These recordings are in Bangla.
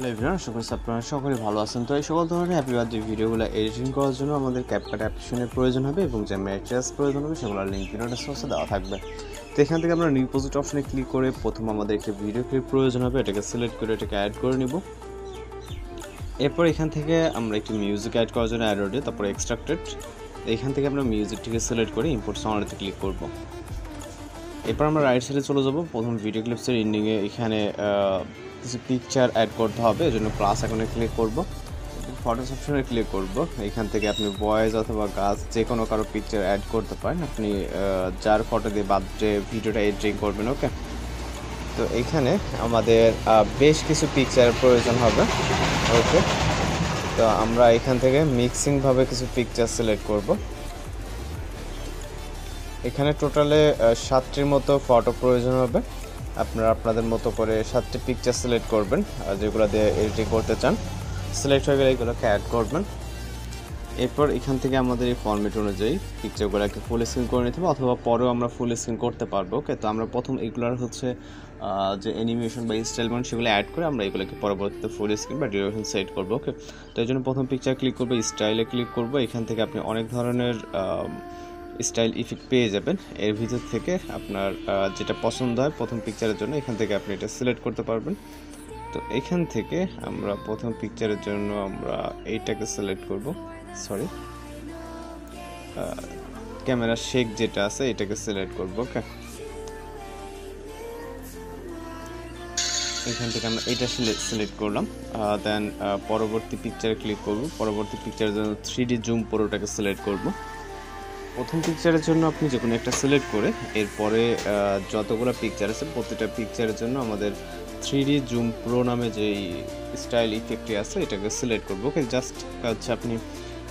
হ্যালো এভরিওয়ান, আশা করি আপনারা সকলে ভালো আছেন। তো এই সকল ধরনের হ্যাপি বার্থডে ভিডিওগুলো এডিটিং করার জন্য আমাদের ক্যাপকাট অ্যাপ্লিকেশনের প্রয়োজন হবে এবং যে ম্যাটেরিয়ালস প্রয়োজন হবে সেগুলোর লিঙ্ক ভিডিও ডেসক্রিপশনে দেওয়া থাকবে। তো এখান থেকে আমরা নিউ প্রজেক্ট অপশনে ক্লিক করে প্রথম আমাদের একটা ভিডিও ক্লিপ প্রয়োজন হবে, এটাকে সিলেক্ট করে এটাকে অ্যাড করে নিব। এরপর এখান থেকে আমরা একটি মিউজিক অ্যাড করার জন্য অ্যাড অডিও, তারপরে এক্সট্রাক্টেড, এখান থেকে আমরা মিউজিকটিকে সিলেক্ট করে ইম্পোর্ট সাউন্ডে ক্লিক করব। এরপর আমরা রাইট সাইডে চলে যাব। প্রথম ভিডিও ক্লিপসের এন্ডিংয়ে এখানে কিছু পিকচার অ্যাড করতে হবে, এর জন্য প্লাস আইকনে ক্লিক করব, ফটোস অপশনে ক্লিক করব। এখান থেকে আপনি বয়েজ অথবা গাছ যে কোনো কারো পিকচার অ্যাড করতে পারেন, আপনি যার ফটো দিয়ে বার্থডে ভিডিওটা এডিটিং করবেন। ওকে, তো এখানে আমাদের বেশ কিছু পিকচার প্রয়োজন হবে। ওকে, তো আমরা এখান থেকে মিক্সিংভাবে কিছু পিকচার সিলেক্ট করব। এখানে টোটালে 7টির মতো ফটো প্রয়োজন হবে। আপনারা আপনাদের মতো করে 7টি পিকচার সিলেক্ট করবেন, আর যেগুলো দিয়ে এডিটিং করতে চান সিলেক্ট হয়ে গেলে এগুলোকে অ্যাড করবেন। এরপর এখান থেকে আমাদের এই ফরম্যাট অনুযায়ী পিকচারগুলোকে ফুল স্ক্রিন করে নিতে হবে, অথবা পরেও আমরা ফুল স্ক্রিন করতে পারবো। ওকে, তো আমরা প্রথম এগুলোর হচ্ছে যে অ্যানিমেশন বা স্টাইলমেন্ট সেগুলো অ্যাড করে আমরা এগুলোকে পরবর্তীতে ফুল স্ক্রিন বা ডিউরেশন সেট করবো। ওকে, তো এই জন্য প্রথম পিকচার ক্লিক করবো, স্টাইলে ক্লিক করবো। এখান থেকে আপনি অনেক ধরনের স্টাইল ইফেক্ট পেয়ে যাবেন। এর ভিতর থেকে আপনার যেটা পছন্দ হয় প্রথম পিকচারের জন্য এখান থেকে আপনি এটা সিলেক্ট করতে পারবেন। তো এখান থেকে আমরা প্রথম পিকচারের জন্য আমরা এইটাকে সিলেক্ট করব, সরি ক্যামেরা শেক যেটা আছে এটাকে সিলেক্ট করব। ওকে, এখান থেকে আমরা এটা সিলেক্ট করলাম। দেন পরবর্তী পিকচারে ক্লিক করব। পরবর্তী পিকচারের জন্য 3D জুম পুরোটাকে সিলেক্ট করব। প্রথম পিকচারের জন্য আপনি যে কোনো একটা সিলেক্ট করে এরপরে যতগুলো পিকচার আছে প্রতিটা পিকচারের জন্য আমাদের 3D জুম প্রো নামে যেই স্টাইল ইফেক্টটি আছে এটাকে সিলেক্ট করবো। ওকে, জাস্ট হচ্ছে আপনি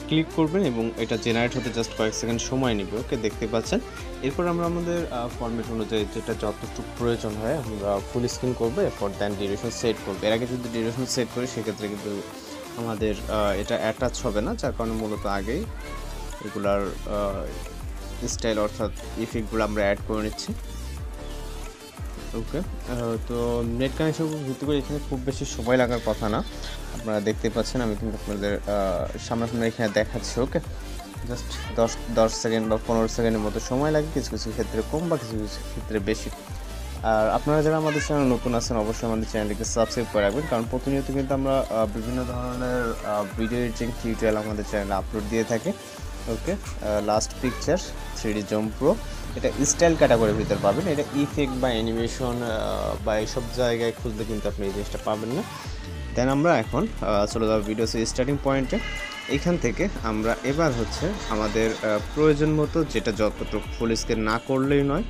ক্লিক করবেন এবং এটা জেনারেট হতে জাস্ট কয়েক সেকেন্ড সময় নেবে। ওকে, দেখতে পাচ্ছেন। এরপর আমরা আমাদের ফরম্যাট অনুযায়ী যেটা যতটুকু প্রয়োজন হয় আমরা ফুল স্ক্রিন করবো, এরপর দেন ডিউরেশন সেট করবো। এর আগে যদি ডিউরেশন সেট করি সেক্ষেত্রে কিন্তু আমাদের এটা অ্যাটাচ হবে না, যার কারণে মূলত আগেই এগুলার স্টাইল অর্থাৎ ইফেক্টগুলো আমরা অ্যাড করে নিচ্ছি। ওকে, তো নেট কানেকশন ভিত্তি করে এখানে খুব বেশি সময় লাগার কথা না, আপনারা দেখতে পাচ্ছেন আমি কিন্তু আপনাদের সামনাসামনি এখানে দেখাচ্ছি। ওকে, জাস্ট 10 সেকেন্ড বা 15 সেকেন্ডের মতো সময় লাগে, কিছু কিছু ক্ষেত্রে কম বা কিছু কিছু ক্ষেত্রে বেশি। আর আপনারা যারা আমাদের চ্যানেল নতুন আছেন অবশ্যই আমাদের চ্যানেলটিকে সাবস্ক্রাইব করে রাখবেন, কারণ প্রতিনিয়ত কিন্তু আমরা বিভিন্ন ধরনের ভিডিও এডিটিং টিউটোরিয়াল আমাদের চ্যানেলে আপলোড দিয়ে থাকি। Okay, last picture 3D zoom pro, এটা স্টাইল ক্যাটাগরির ভিতরে পাবেন। এটা ইফেক্ট বা অ্যানিমেশন বা এইসব জায়গায় খুঁজলে কিন্তু আপনি এই জিনিসটা পাবেন না। দেন আমরা এখন চলে যাবো ভিডিও স্টার্টিং পয়েন্টে। এইখান থেকে আমরা এবার হচ্ছে আমাদের প্রয়োজন মতো যেটা যতটুকু ফুল স্ক্রিন না করলেই নয়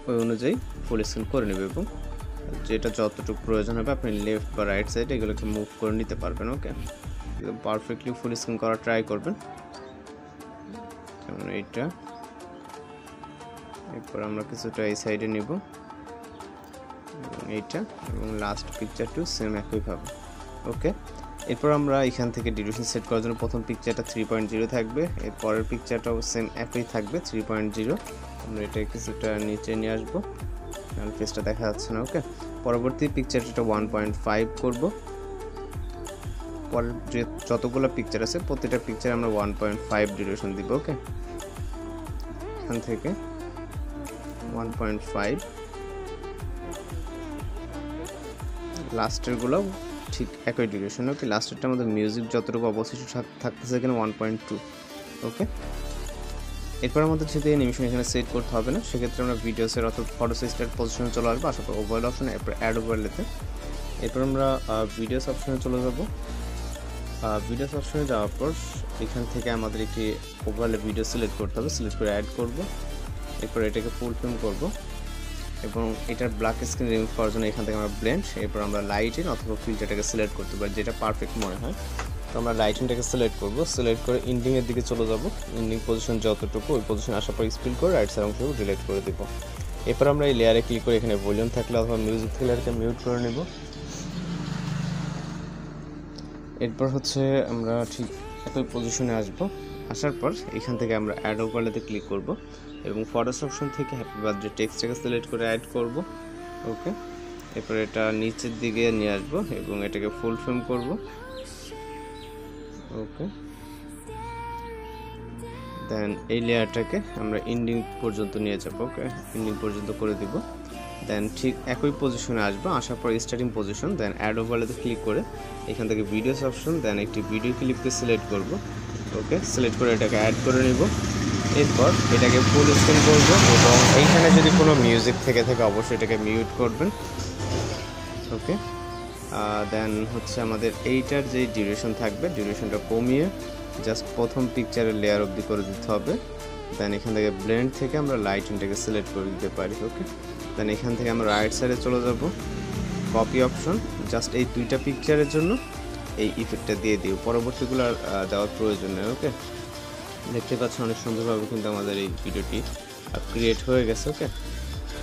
ওই অনুযায়ী ফুল স্ক্রিন করে নেবে এবং যেটা যতটুকু প্রয়োজন হবে আপনি লেফট বা রাইট সাইডে এগুলোকে মুভ করে নিতে পারবেন। ওকে, একদম পারফেক্টলি ফুল স্ক্রিন করার ট্রাই করবেন, যেমন এইটা। এরপর আমরা কিছুটা এই সাইডে নিব এবং এইটা, এবং লাস্ট পিকচারটিও সেম একইভাবে। ওকে, এরপর আমরা এখান থেকে ডিউরেশন সেট করার জন্য প্রথম পিকচারটা 3.0 থাকবে, এর পরের পিকচারটাও সেম একই থাকবে 3.0। আমরা এটা কিছুটা নিচে নিয়ে আসবো, কারণ ফেসটা দেখা যাচ্ছে না। ওকে, পরবর্তী পিকচারটা 1.5 করব। পরের যে যতগুলো পিকচার আছে প্রতিটা পিকচার আমরা 1.5 ডিউরেশন দিব। ওকে, এখান থেকে 1.5, লাস্টেরগুলো ঠিক একই ডিউরেশন। ওকে, লাস্টেরটা আমাদের মিউজিক যতটুকু অবশিষ্ট থাকতেছে এখানে 1.2। ওকে, এরপর আমাদের যদি অ্যানিমেশন এখানে সেট করতে হবে না, সেক্ষেত্রে আমরা ভিডিওসের অথবা ফটোস স্টার্ট পজিশনে চলে আসবো, আসার পর ওভারঅল অপশনে, এরপর অ্যাড ওভারলেতে। এরপর আমরা ভিডিওস অপশনে চলে যাব। ভিডিওস অপশনে যাওয়ার পর এখান থেকে আমাদের একটি ওভারলে ভিডিও সিলেক্ট করতে হবে, সিলেক্ট করে অ্যাড করব। এরপর এটাকে ফুল ফ্রেম করব এবং এটার ব্ল্যাক স্ক্রিন রিমুভ করার জন্য এখান থেকে আমরা ব্লেন্ড, এরপর আমরা লাইটিং অথবা ফিল্টারটাকে সিলেক্ট করতে পারি, যেটা পারফেক্ট মনে হয়। তো আমরা লাইটিংটাকে সিলেক্ট করব, সিলেক্ট করে ইন্ডিংয়ের দিকে চলে যাব। ইন্ডিং পজিশন যতটুকু ওই পজিশন আসার পর স্পিল করে রাইট সাইড অংশ ডিলিট করে দেব। এরপর আমরা এই লেয়ারে ক্লিক করে এখানে ভলিউম থাকলে অথবা মিউজিক থাকলে এটাকে মিউট করে নেব। এরপর হচ্ছে আমরা ঠিক একই পজিশনে আসব, আসার পর এখান থেকে আমরা অ্যাড ওভারলেতে ক্লিক করব এবং ফটোস অপশন থেকে হ্যাপি বার্থডে টেক্সটটাকে সিলেক্ট করে অ্যাড করব। ওকে, এরপর এটা নিচের দিকে নিয়ে আসবো এবং এটাকে ফুল ফ্রেম করব। ওকে, দেন এই লেয়ারটাকে আমরা এন্ডিং পর্যন্ত নিয়ে যাব। ওকে, এন্ডিং পর্যন্ত করে দিব। দেন ঠিক একই পজিশনে আসবো, আসার পর স্টার্টিং পজিশন, দেন অ্যাড ওভারলেতে ক্লিক করে এখান থেকে ভিডিওস অপশন, দেন একটি ভিডিও ক্লিপকে সিলেক্ট করব। ওকে, সিলেক্ট করে এটাকে অ্যাড করে নিব। এরপর এটাকে ফুল স্ক্রিন করব এবং এইখানে যদি কোনো মিউজিক থেকে থাকে অবশ্যই এটাকে মিউট করবেন। ওকে, দেন হচ্ছে আমাদের এইটার যে ডিউরেশন থাকবে, ডিউরেশনটা কমিয়ে জাস্ট প্রথম পিকচারের লেয়ার অবধি করে দিতে হবে। দেন এখান থেকে ব্লেন্ড থেকে আমরা লাইটিংটাকে সিলেক্ট করে দিতে পারি। ওকে, দেন এখান থেকে আমরা রাইট সাইডে চলে যাব, কপি অপশন, জাস্ট এই দুইটা পিকচারের জন্য এই ইফেক্টটা দিয়ে দিই, পরবর্তীগুলো আর দেওয়ার প্রয়োজন নেই। ওকে, দেখতে পাচ্ছেন অনেক সুন্দরভাবে কিন্তু আমাদের এই ভিডিওটি ক্রিয়েট হয়ে গেছে। ওকে,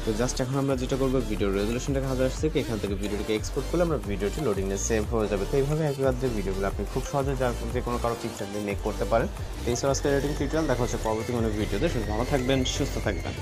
তো জাস্ট এখন আমরা যেটা করবো, ভিডিও রেজুলেশনটাকে 1000 থেকে এখান থেকে ভিডিওটিকে এক্সপোর্ট করলে আমরা ভিডিওটি লোডিংয়ে সেভ হয়ে যাবে। তো এইভাবে একবার ভিডিওগুলো আপনি খুব সহজে যে কোনো কারো পিকচার দিয়ে মেক করতে পারেন। এই সব আজকের এডিটিং টিউটোরিয়াল, দেখা হচ্ছে পরবর্তী কোনো ভিডিওতে। ভালো থাকবেন, সুস্থ থাকবেন।